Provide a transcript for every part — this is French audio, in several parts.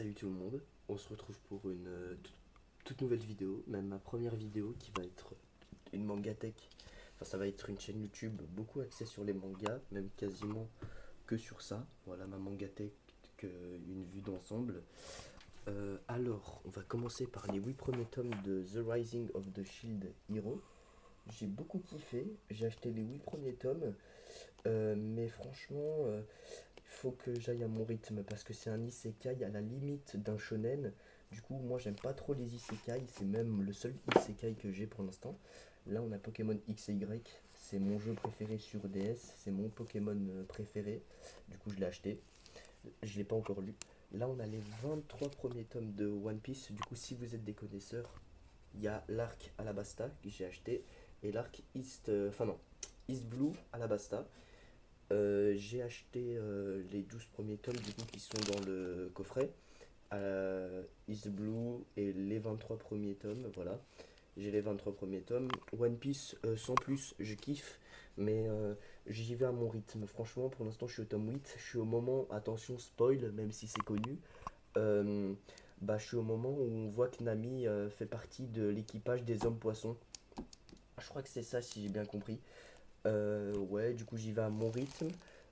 Salut tout le monde, on se retrouve pour une toute nouvelle vidéo, même ma première vidéo qui va être une mangatech. Enfin, ça va être une chaîne YouTube beaucoup axée sur les mangas, même quasiment que sur ça. Voilà ma mangatech, une vue d'ensemble. Alors, on va commencer par les 8 premiers tomes de The Rising of the Shield Hero. J'ai beaucoup kiffé, j'ai acheté les 8 premiers tomes, mais franchement, il faut que j'aille à mon rythme parce que c'est un isekai à la limite d'un shonen. Du coup, moi j'aime pas trop les isekai, c'est même le seul isekai que j'ai pour l'instant. Là, on a Pokémon X et Y, c'est mon jeu préféré sur DS, c'est mon Pokémon préféré. Du coup, je l'ai acheté, je l'ai pas encore lu. Là, on a les 23 premiers tomes de One Piece. Du coup, si vous êtes des connaisseurs, il y a l'arc Alabasta que j'ai acheté et l'arc East, enfin non, East Blue Alabasta. J'ai acheté les 12 premiers tomes du coup qui sont dans le coffret. East Blue et les 23 premiers tomes, voilà. J'ai les 23 premiers tomes. One Piece, sans plus, je kiffe, mais j'y vais à mon rythme. Franchement, pour l'instant, je suis au tome 8. Je suis au moment, attention, spoil, même si c'est connu. euh, je suis au moment où on voit que Nami fait partie de l'équipage des hommes poissons. Je crois que c'est ça, si j'ai bien compris. Ouais, du coup, j'y vais à mon rythme.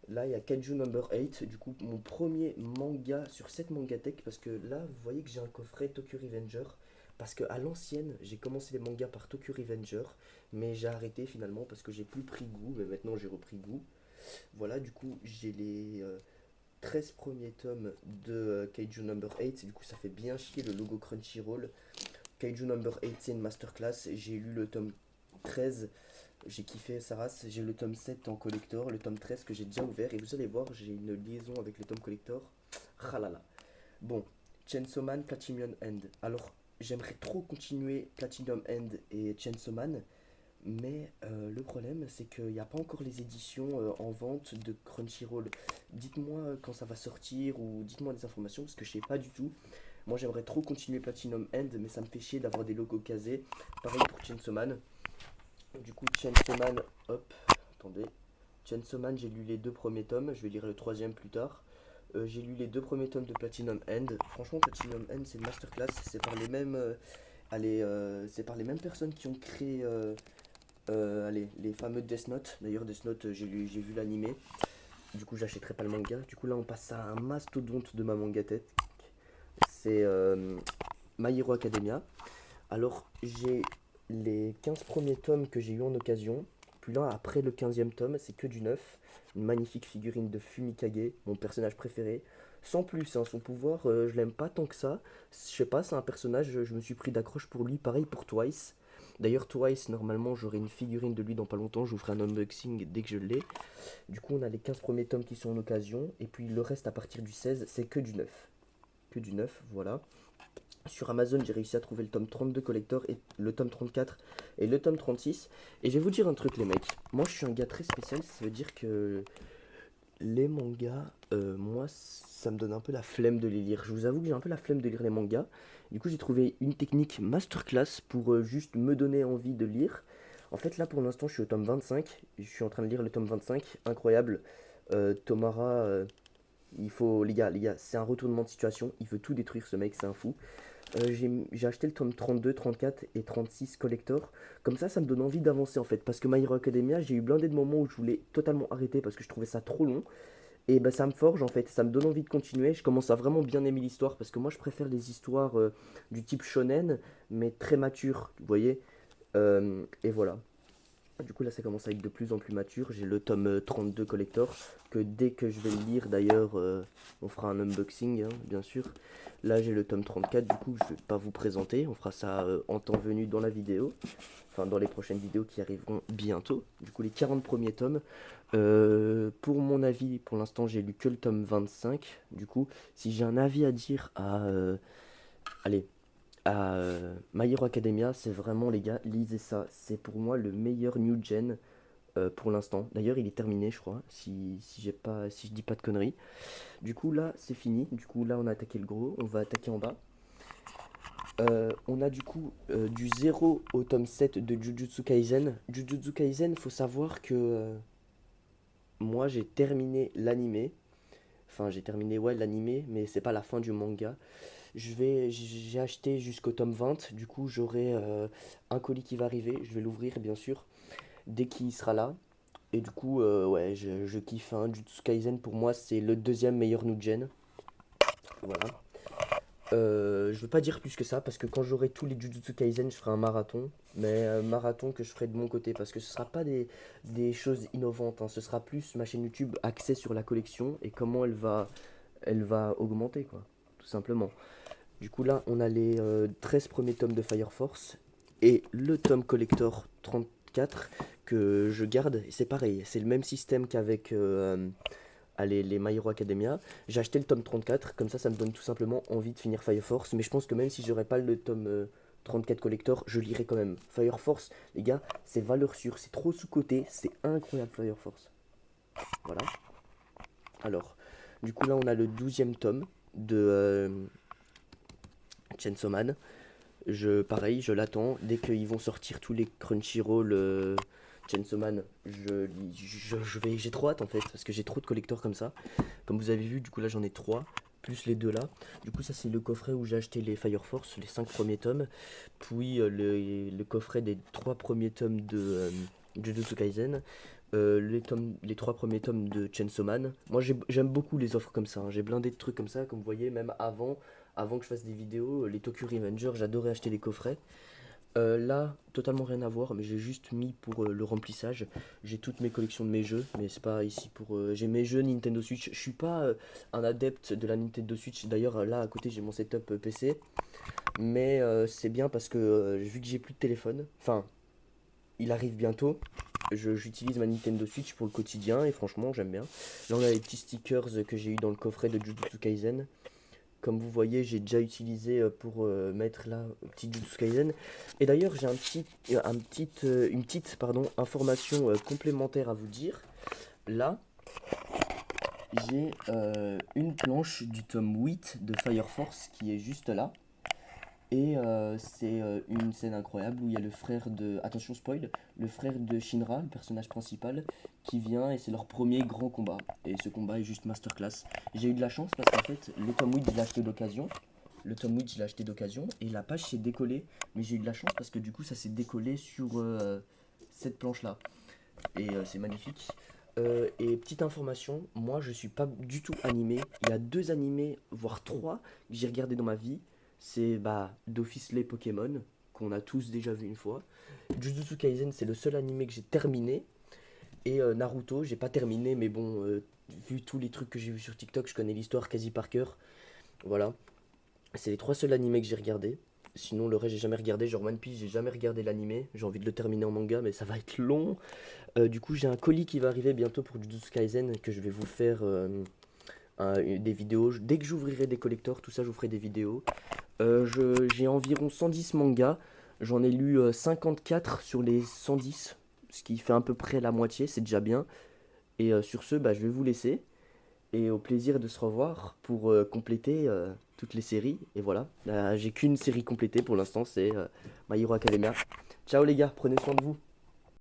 Là, il y a Kaiju Number 8, du coup, mon premier manga sur cette mangatech, parce que là, vous voyez que j'ai un coffret Tokyo Revenger, parce que à l'ancienne, j'ai commencé les mangas par Tokyo Revenger, mais j'ai arrêté finalement parce que j'ai plus pris goût, mais maintenant j'ai repris goût. Voilà, du coup, j'ai les 13 premiers tomes de Kaiju Number 8, du coup, ça fait bien chier le logo Crunchyroll. Kaiju Number 8, c'est une masterclass, j'ai lu le tome 13. J'ai kiffé sa race, j'ai le tome 7 en collector, le tome 13 que j'ai déjà ouvert, et vous allez voir, j'ai une liaison avec le tome collector. Ralala. Bon, Chainsaw Man, Platinum End. Alors, j'aimerais trop continuer Platinum End et Chainsaw Man, mais le problème, c'est qu'il n'y a pas encore les éditions en vente de Crunchyroll. Dites-moi quand ça va sortir, ou dites-moi des informations, parce que je sais pas du tout. Moi, j'aimerais trop continuer Platinum End, mais ça me fait chier d'avoir des logos casés. Pareil pour Chainsaw Man. Du coup, Chainsaw Man, hop, attendez. Chainsaw Man, j'ai lu les deux premiers tomes, je vais lire le troisième plus tard. J'ai lu les deux premiers tomes de Platinum End. Franchement, Platinum End, c'est une masterclass. C'est par les mêmes, c'est par les mêmes personnes qui ont créé, allez, les fameux Death Note. D'ailleurs, Death Note, j'ai vu l'animé. Du coup, j'achèterai pas le manga. Du coup, là, on passe à un mastodonte de ma manga tête. C'est My Hero Academia. Alors, j'ai les 15 premiers tomes que j'ai eu en occasion. Puis là, après le 15e tome, c'est que du neuf. Une magnifique figurine de Fumikage, mon personnage préféré. Sans plus, hein, son pouvoir, je l'aime pas tant que ça. Je sais pas, c'est un personnage, je me suis pris d'accroche pour lui. Pareil pour Twice. D'ailleurs, Twice, normalement, j'aurai une figurine de lui dans pas longtemps. Je vous ferai un unboxing dès que je l'ai. Du coup, on a les 15 premiers tomes qui sont en occasion. Et puis le reste, à partir du 16, c'est que du neuf. Que du neuf, voilà. Sur Amazon, j'ai réussi à trouver le tome 32 collector et le tome 34 et le tome 36. Et je vais vous dire un truc, les mecs. Moi, je suis un gars très spécial. Ça veut dire que les mangas, moi, ça me donne un peu la flemme de les lire. Je vous avoue que j'ai un peu la flemme de lire les mangas. Du coup, j'ai trouvé une technique masterclass pour juste me donner envie de lire. En fait, là, pour l'instant, je suis au tome 25. Je suis en train de lire le tome 25. Incroyable. Tomara, les gars, c'est un retournement de situation. Il veut tout détruire, ce mec, c'est un fou. J'ai acheté le tome 32, 34 et 36 collector. Comme ça me donne envie d'avancer en fait. Parce que My Hero Academia, j'ai eu blindé de moments où je voulais totalement arrêter parce que je trouvais ça trop long. Et bah ça me forge en fait, ça me donne envie de continuer. Je commence à vraiment bien aimer l'histoire parce que moi je préfère les histoires du type shonen, mais très matures, vous voyez. Et voilà. Du coup, là, ça commence à être de plus en plus mature. J'ai le tome 32 collector, que dès que je vais le lire, d'ailleurs, on fera un unboxing, hein, bien sûr. Là, j'ai le tome 34, du coup, je ne vais pas vous présenter. On fera ça en temps venu dans la vidéo. Enfin, dans les prochaines vidéos qui arriveront bientôt. Du coup, les 40 premiers tomes. Pour mon avis, pour l'instant, j'ai lu que le tome 25. Du coup, si j'ai un avis à dire allez, à My Hero Academia, c'est vraiment, les gars, lisez ça. C'est pour moi le meilleur new gen pour l'instant. D'ailleurs, il est terminé, je crois, si je dis pas de conneries. Du coup, là, c'est fini. Du coup, là, on a attaqué le gros. On va attaquer en bas. On a du coup du 0 au tome 7 de Jujutsu Kaisen. Jujutsu Kaisen, faut savoir que moi, j'ai terminé l'animé. Enfin, j'ai terminé, ouais, l'animé, mais c'est pas la fin du manga. J'ai acheté jusqu'au tome 20, du coup j'aurai un colis qui va arriver, je vais l'ouvrir bien sûr, dès qu'il sera là. Et du coup, ouais, je kiffe, hein. Jujutsu Kaisen pour moi c'est le deuxième meilleur Nugen. Voilà. Je veux pas dire plus que ça parce que quand j'aurai tous les Jujutsu Kaisen, je ferai un marathon. Mais marathon que je ferai de mon côté parce que ce sera pas des choses innovantes, hein. Ce sera plus ma chaîne YouTube axée sur la collection et comment elle va augmenter, quoi, tout simplement. Du coup, là, on a les 13 premiers tomes de Fire Force et le tome collector 34 que je garde. C'est pareil, c'est le même système qu'avec les My Hero Academia. J'ai acheté le tome 34, comme ça me donne tout simplement envie de finir Fire Force. Mais je pense que même si j'aurais pas le tome 34 collector, je lirai quand même. Fire Force, les gars, c'est valeur sûre, c'est trop sous-coté, c'est incroyable Fire Force. Voilà. Alors, du coup, là, on a le 12e tome de Chainsaw Man. Pareil, je l'attends. Dès qu'ils vont sortir tous les Crunchyroll Chainsaw Man, j'ai trop hâte en fait, parce que j'ai trop de collecteurs comme ça. Comme vous avez vu, du coup là j'en ai 3 plus les deux là. Du coup ça c'est le coffret où j'ai acheté les Fire Force, les 5 premiers tomes. Puis le coffret des 3 premiers tomes de Jujutsu Kaisen. Les 3 premiers tomes de Chainsaw Man. Moi j'aime beaucoup les offres comme ça, hein. J'ai blindé de trucs comme ça, comme vous voyez, même avant que je fasse des vidéos, les Tokyo Revengers, j'adorais acheter les coffrets. Là, totalement rien à voir, mais j'ai juste mis pour le remplissage. J'ai toutes mes collections de mes jeux, mais c'est pas ici pour. J'ai mes jeux Nintendo Switch. Je suis pas un adepte de la Nintendo Switch. D'ailleurs, là à côté, j'ai mon setup PC. Mais c'est bien parce que vu que j'ai plus de téléphone, enfin, il arrive bientôt. J'utilise ma Nintendo Switch pour le quotidien et franchement, j'aime bien. Là, on a les petits stickers que j'ai eu dans le coffret de Jujutsu Kaisen. Comme vous voyez, j'ai déjà utilisé pour mettre là petit Jujutsu Kaisen. Et d'ailleurs, j'ai une petite information complémentaire à vous dire. Là, j'ai une planche du tome 8 de Fire Force qui est juste là. Et c'est une scène incroyable où il y a le frère de... Attention spoil, le frère de Shinra, le personnage principal, qui vient et c'est leur premier grand combat. Et ce combat est juste masterclass. J'ai eu de la chance parce qu'en fait, le tome 8, je l'ai acheté d'occasion. Le tome 8, je l'ai acheté d'occasion et la page s'est décollée. Mais j'ai eu de la chance parce que du coup, ça s'est décollé sur cette planche-là. Et c'est magnifique. Et petite information, moi je suis pas du tout animé. Il y a 2 animés, voire 3 que j'ai regardé dans ma vie. C'est d'office les Pokémon, qu'on a tous déjà vu une fois. Jujutsu Kaisen, c'est le seul animé que j'ai terminé. Et Naruto, j'ai pas terminé, mais bon, vu tous les trucs que j'ai vus sur TikTok, je connais l'histoire quasi par cœur. Voilà. C'est les 3 seuls animés que j'ai regardés. Sinon, le reste, j'ai jamais regardé. Genre One Piece, j'ai jamais regardé l'animé. J'ai envie de le terminer en manga, mais ça va être long. Du coup, j'ai un colis qui va arriver bientôt pour Jujutsu Kaisen que je vais vous faire des vidéos. Dès que j'ouvrirai des collectors, tout ça, je vous ferai des vidéos. J'ai environ 110 mangas. J'en ai lu 54 sur les 110, ce qui fait à peu près la moitié, c'est déjà bien. Et sur ce, je vais vous laisser. Et au plaisir de se revoir pour compléter toutes les séries. Et voilà, j'ai qu'une série complétée pour l'instant, c'est My Hero Academia. Ciao les gars, prenez soin de vous.